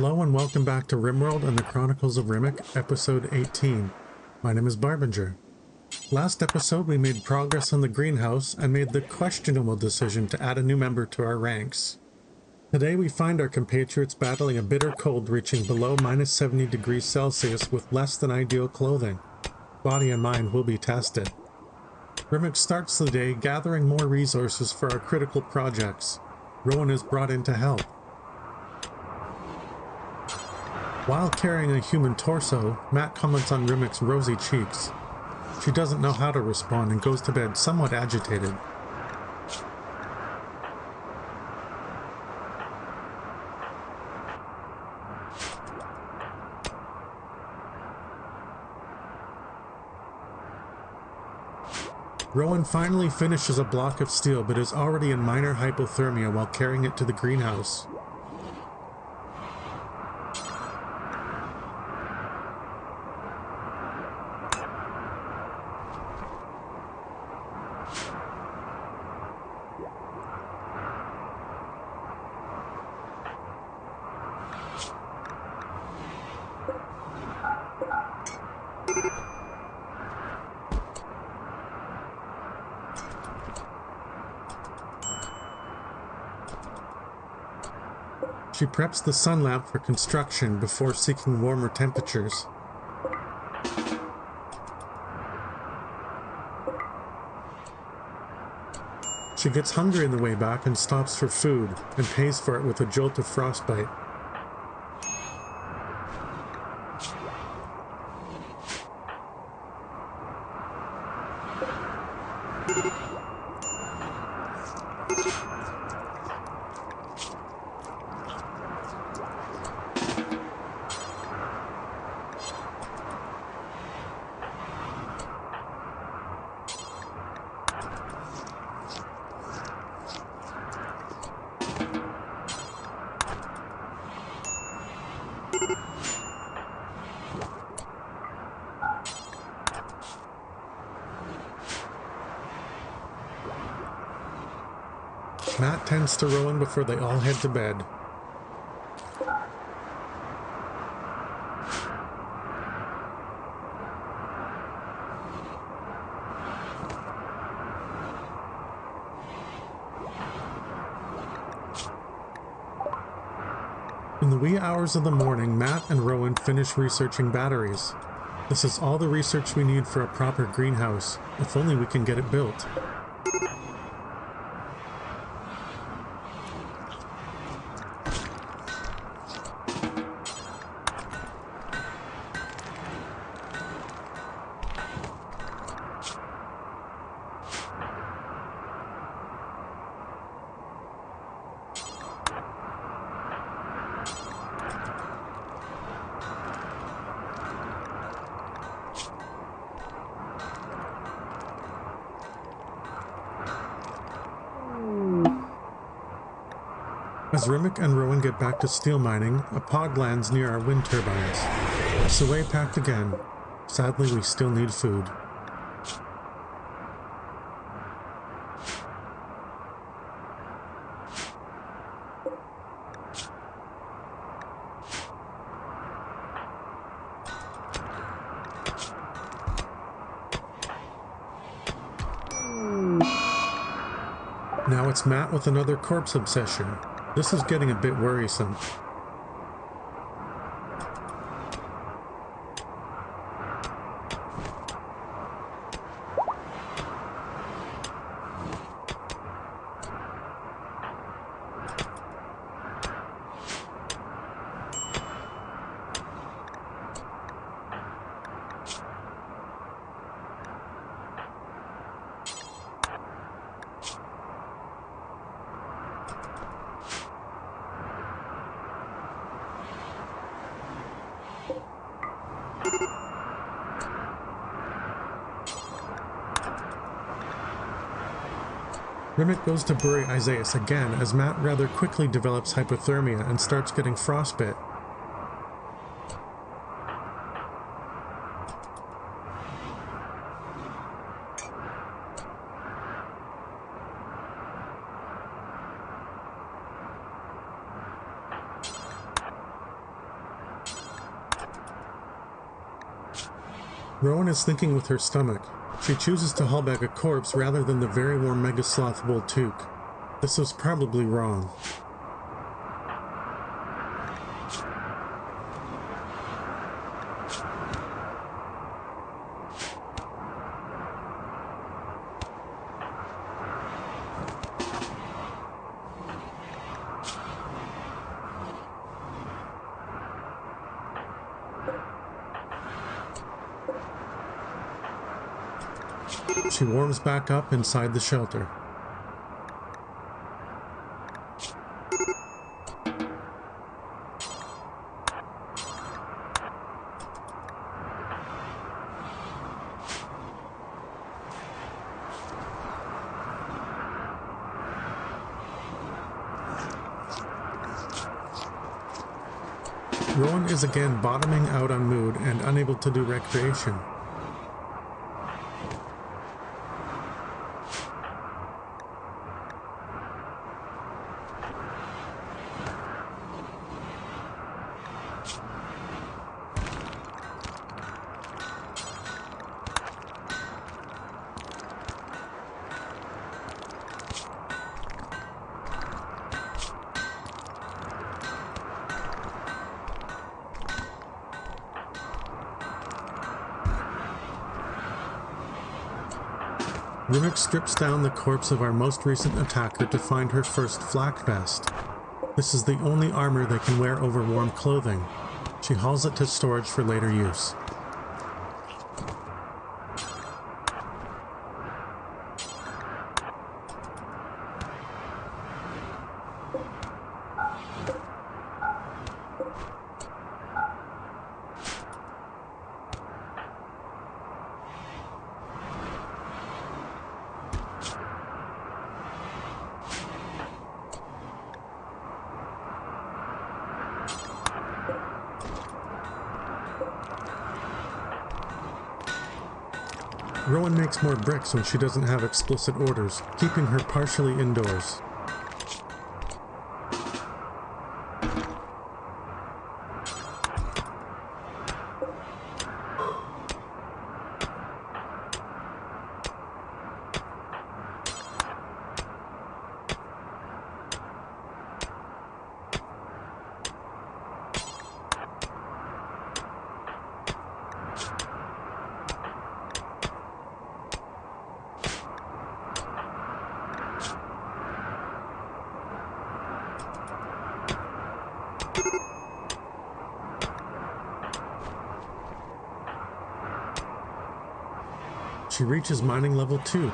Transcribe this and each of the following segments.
Hello and welcome back to Rimworld and the Chronicles of Rimmick, episode 18. My name is Barbinger. Last episode we made progress on the greenhouse and made the questionable decision to add a new member to our ranks. Today we find our compatriots battling a bitter cold reaching below minus 70 degrees Celsius with less than ideal clothing. Body and mind will be tested. Rimmick starts the day gathering more resources for our critical projects. Rowan is brought in to help. While carrying a human torso, Matt comments on Rimmick's rosy cheeks. She doesn't know how to respond and goes to bed somewhat agitated. Rowan finally finishes a block of steel but is already in minor hypothermia while carrying it to the greenhouse. She preps the sun lamp for construction before seeking warmer temperatures. She gets hungry on the way back and stops for food, and pays for it with a jolt of frostbite. Matt tends to Rowan before they all head to bed. In the wee hours of the morning, Matt and Rowan finish researching batteries. This is all the research we need for a proper greenhouse, if only we can get it built. As Rimmick and Rowan get back to steel mining, a pod lands near our wind turbines. Survey packed again. Sadly, we still need food. Now it's Matt with another corpse obsession. This is getting a bit worrisome. Rimmick goes to bury Isaias again as Matt rather quickly develops hypothermia and starts getting frostbite. Rowan is thinking with her stomach. She chooses to haul back a corpse rather than the very warm Mega Sloth Voltuk. This was probably wrong. She warms back up inside the shelter. Rowan is again bottoming out on mood and unable to do recreation. Rimmick strips down the corpse of our most recent attacker to find her first Flak Vest. This is the only armor they can wear over warm clothing. She hauls it to storage for later use. Rowan makes more bricks when she doesn't have explicit orders, keeping her partially indoors. She reaches mining level 2.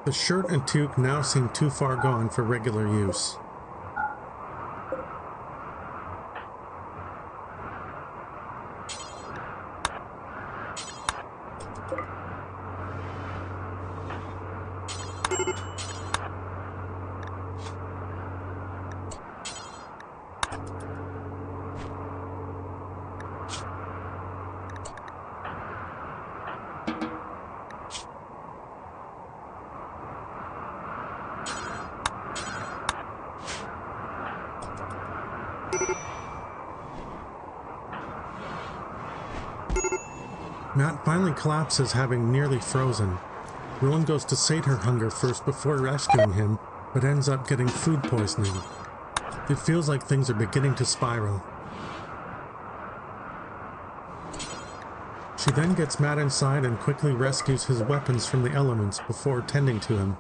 The shirt and toque now seem too far gone for regular use. Matt finally collapses, having nearly frozen. Rowan goes to sate her hunger first before rescuing him, but ends up getting food poisoning. It feels like things are beginning to spiral. She then gets Matt inside and quickly rescues his weapons from the elements before tending to him.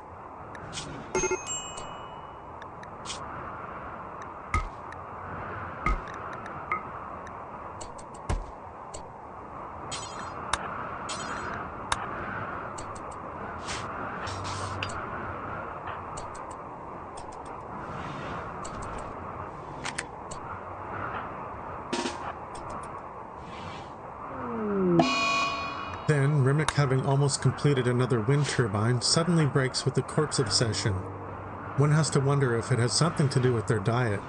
having almost completed another wind turbine, suddenly breaks with the corpse obsession. One has to wonder if it has something to do with their diet.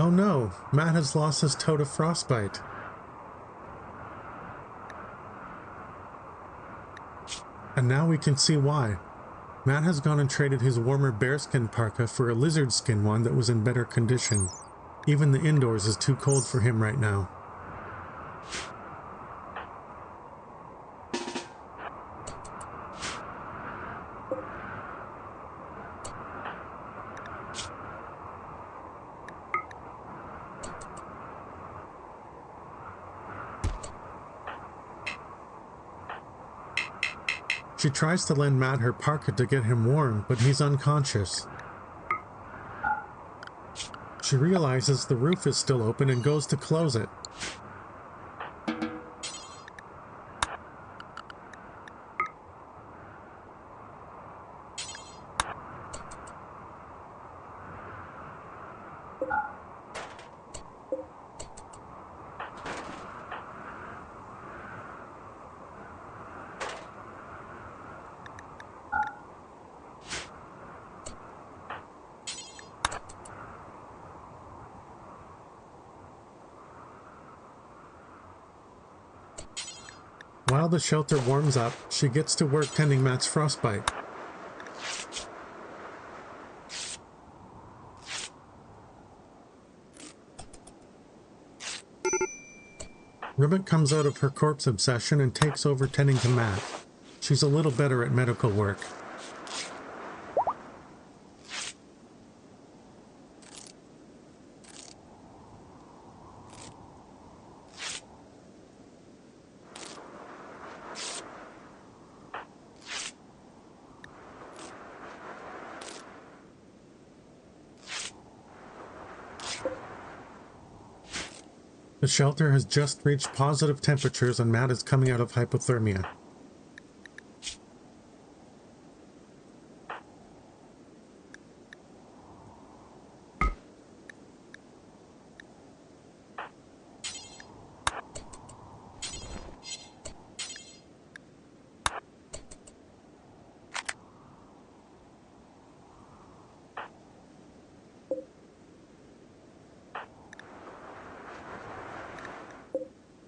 Oh no, Matt has lost his toe to frostbite. And now we can see why. Matt has gone and traded his warmer bearskin parka for a lizard skin one that was in better condition. Even the indoors is too cold for him right now. She tries to lend Matt her parka to get him warm, but he's unconscious. She realizes the roof is still open and goes to close it. While the shelter warms up, she gets to work tending Matt's frostbite. Rimmick comes out of her corpse obsession and takes over tending to Matt. She's a little better at medical work. The shelter has just reached positive temperatures and Matt is coming out of hypothermia.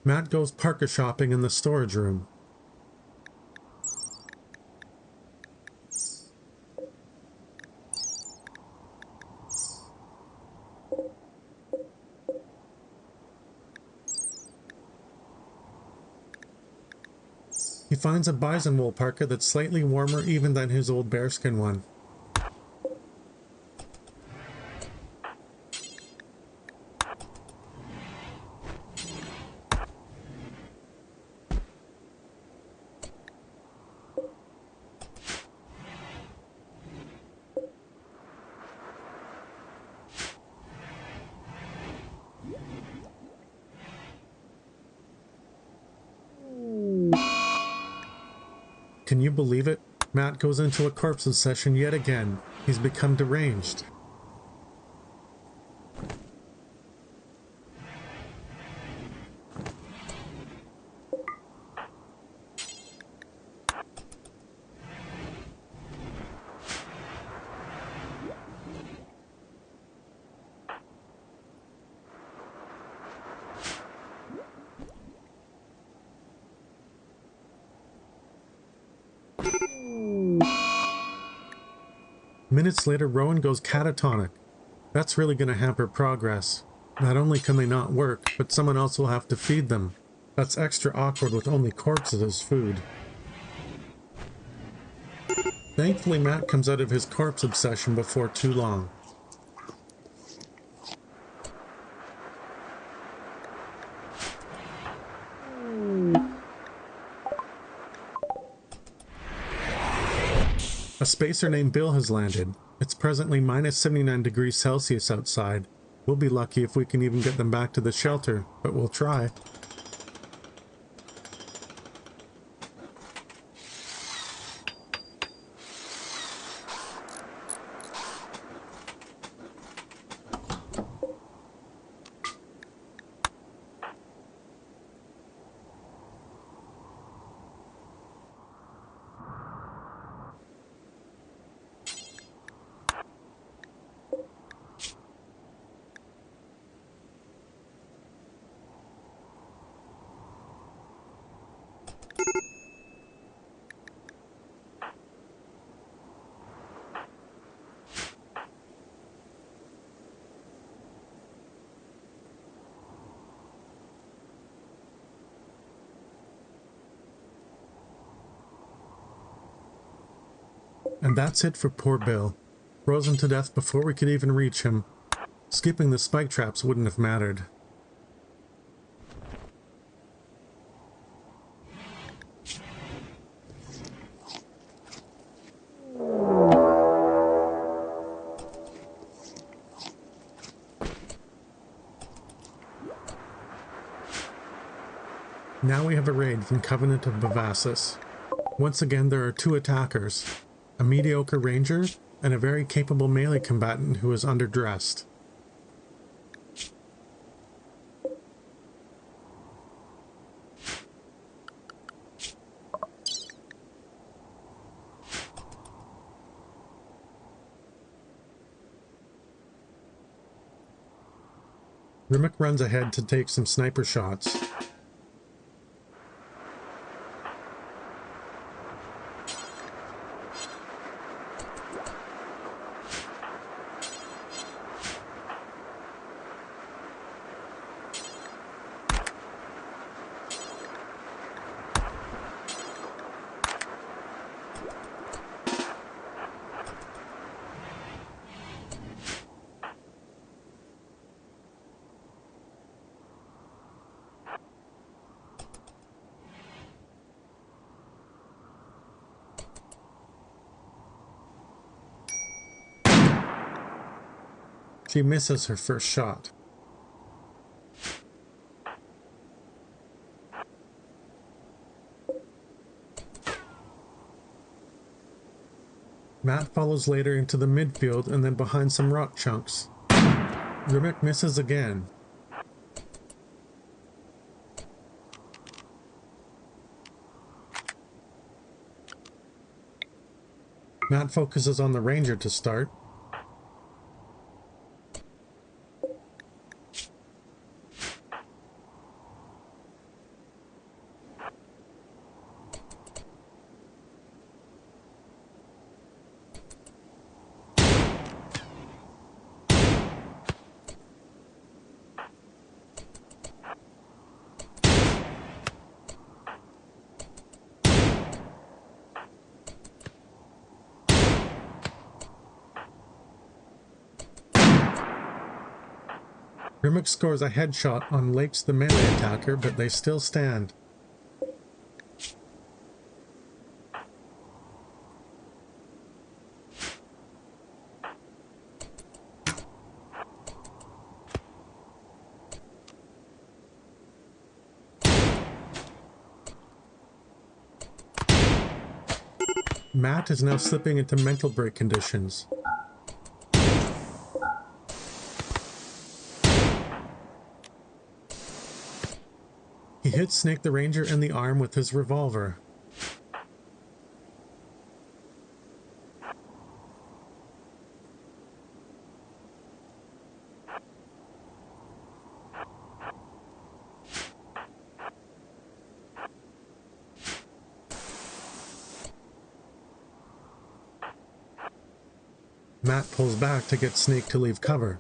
Matt goes parka shopping in the storage room. He finds a bison wool parka that's slightly warmer even than his old bearskin one. Can you believe it? Matt goes into a corpse obsession yet again. He's become deranged. Minutes later, Rowan goes catatonic. That's really going to hamper progress. Not only can they not work, but someone else will have to feed them. That's extra awkward with only corpses as food. Thankfully, Matt comes out of his corpse obsession before too long. A spacer named Bill has landed. It's presently minus 79 degrees Celsius outside. We'll be lucky if we can even get them back to the shelter, but we'll try. And that's it for poor Bill. Frozen to death before we could even reach him. Skipping the spike traps wouldn't have mattered. Now we have a raid from Covenant of Bavassus. Once again there are two attackers. A mediocre ranger, and a very capable melee combatant who is underdressed. Rimmick runs ahead to take some sniper shots. She misses her first shot. Matt follows later into the midfield and then behind some rock chunks. Rimmick misses again. Matt focuses on the ranger to start. Rimmick scores a headshot on Lake's the melee attacker, but they still stand. Matt is now slipping into mental break conditions. He hits Snake the Ranger in the arm with his revolver. Matt pulls back to get Snake to leave cover.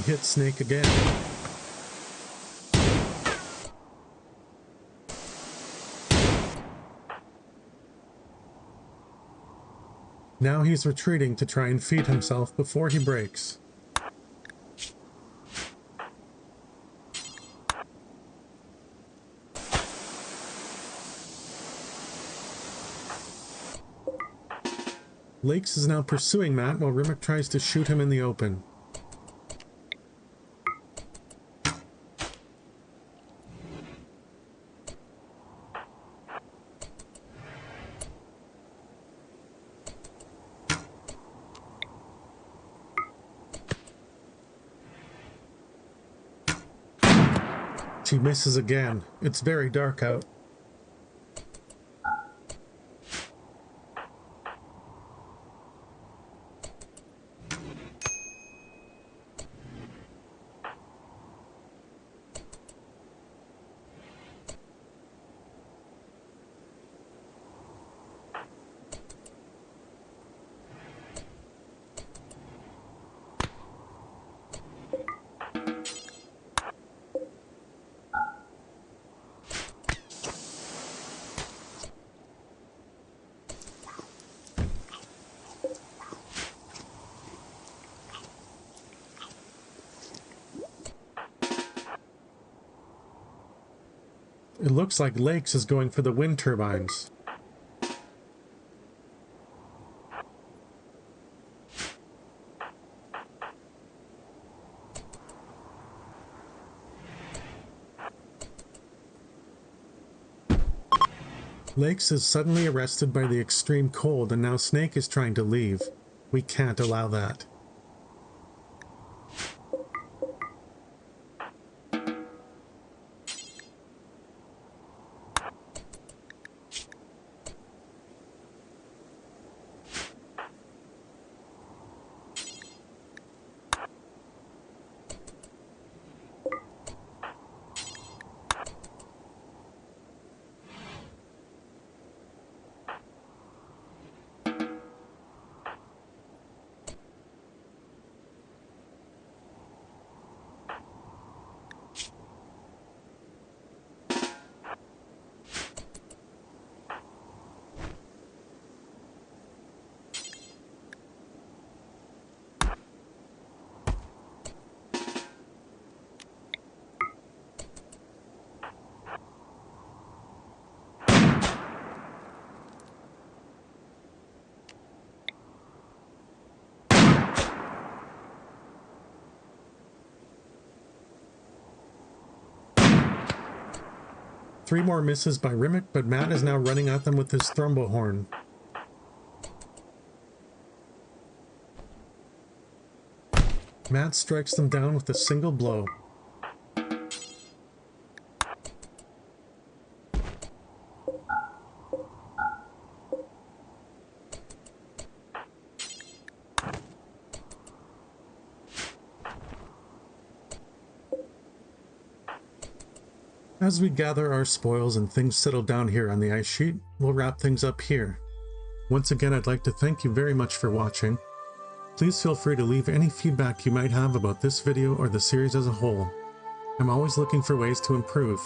hits Snake again. Now he's retreating to try and feed himself before he breaks. Lakes is now pursuing Matt while Rimmick tries to shoot him in the open. She misses again. It's very dark out. It looks like Lakes is going for the wind turbines. Lakes is suddenly arrested by the extreme cold, and now Snake is trying to leave. We can't allow that. Three more misses by Rimmick, but Matt is now running at them with his thrumbo horn. Matt strikes them down with a single blow. As we gather our spoils and things settle down here on the ice sheet, we'll wrap things up here. Once again, I'd like to thank you very much for watching. Please feel free to leave any feedback you might have about this video or the series as a whole. I'm always looking for ways to improve.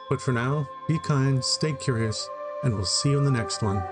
But for now, be kind, stay curious, and we'll see you in the next one.